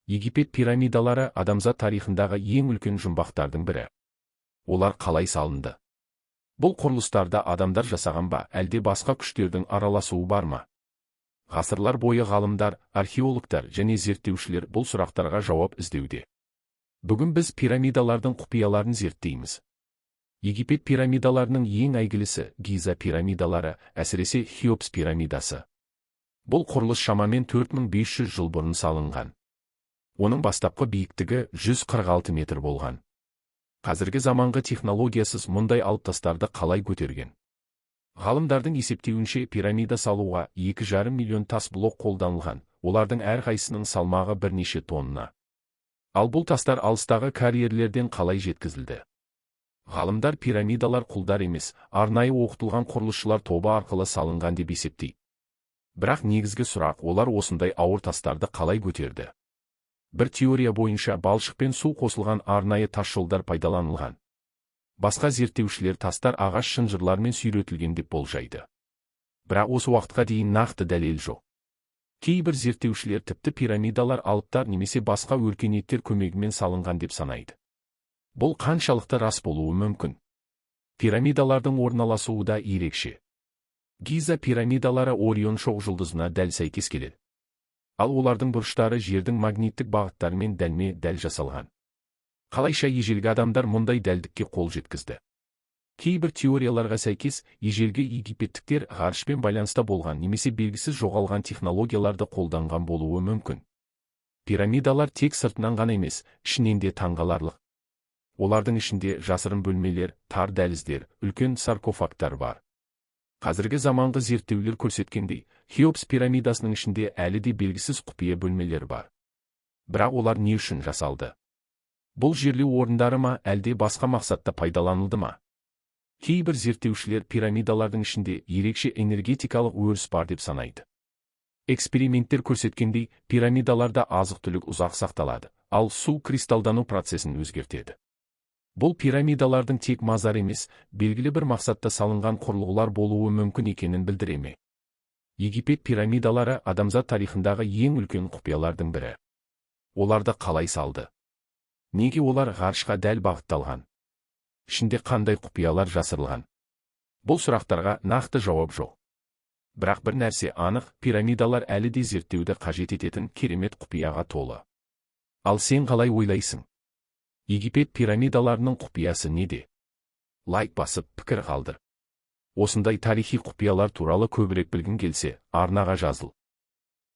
Египет пирамидалары адамзат тарихындағы ең үлкен жұмбақтардың бірі. Олар қалай салынды? Бұл құрылыстарда адамдар жасаған ба, әлде басқа күштердің араласуы бар ма? Ғасырлар бойы ғалымдар, археологтар және зерттеушілер бұл сұрақтарға жауап іздеуде. Бүгін біз пирамидалардың құпияларын зерттейміз. Египет пирамидаларының ең әйгілісі Гиза пирамидалары, әсіресе Хеопс пирамидасы. Бұл құрылыс шамамен 4500 жыл бұрын салынған. Оның бастапқы биіктігі 146 метр болған. Қазіргі заманғы технологиясыз мұндай алып тастарды қалай көтерген? Ғалымдардың есептеуінше пирамида салуға 2,5 миллион тас блок қолданылған, олардың әрқайсының салмағы бірнеше тонна. Ал бұл тастар алыстағы карьерлерден қалай жеткізілді? Ғалымдар пирамидалар құлдар емес, арнайы оқытылған құрылысшылар тобы арқылы салынған деп есептейді. Бірақ негізгі сұрақ, олар осындай ауыр тастарды қалай көтерді? Бір теория бойынша балшық пен су қосылған арнайы тас жолдар пайдаланылған. Басқа зерттеушілер тастар ағаш шынжырлармен сүйретілген деп болжайды. Бірақ осы уақытқа дейін нақты дәлел жоқ. Кейбір зерттеушілер тіпті пирамидалар алыптар немесе басқа өркениеттер көмегімен салынған деп санайды. Бұл қаншалықты рас болуы мүмкін? Пирамидалардың орналасуы да ерекше. Гиза пирамидалары Орион шоқжұлдызына дәл сәйкес келеді. Ал олардың бұрыштары жердің магниттік бағыттарымен дәлме-дәл жасалған. Қалайша ежелгі адамдар мұндай дәлдікке қол жеткізді? Кейбір теорияларға сәйкес, ежелгі египеттіктер ғарышпен байланыста болған немесе белгісіз жоғалған технологияларды қолданған болуы мүмкін. Пирамидалар тек сыртынан ғана емес, ішінен де таңғаларлық. Олардың ішінде жасырын бөлмелер, тар дәліздер, үлкен саркофагтар бар. Қазіргі заманғы зерттеулер көрсеткендей, Хеопс пирамидасының ішінде әлі де белгісіз құпия бөлмелер бар. Бірақ олар не үшін жасалды? Бұл жерлеу орындары ма, әлде басқа мақсатта пайдаланылды ма? Кейбір зерттеушілер пирамидалардың ішінде ерекше энергетикалық өріс бар деп санайды. Эксперименттер көрсеткендей, пирамидаларда азық-түлік ұзақ сақталады, ал су кристалдану процесін өзгертеді. Бұл пирамидалардың тек мазар емес, белгілі бір мақсатта салынған құрылғылар болуы мүмкін екенін білдіре ме? Египет пирамидалары адамзат тарихындағы ең үлкен құпиялардың бірі. Оларды қалай салды? Неге олар ғарышқа дәл бағытталған? Ішінде қандай құпиялар жасырылған? Бұл сұрақтарға нақты жауап жоқ. Бірақ бір нәрсе анық, пирамидалар әлі де зерттеуді қажет ететін керемет құпияға толы. Ал сен қалай ойлайсың? Египет пирамидаларының құпиясы неде? Лайк басып пікір қалдыр. Осындай тарихи құпиялар туралы көбірек білгің келсе, арнаға жазыл.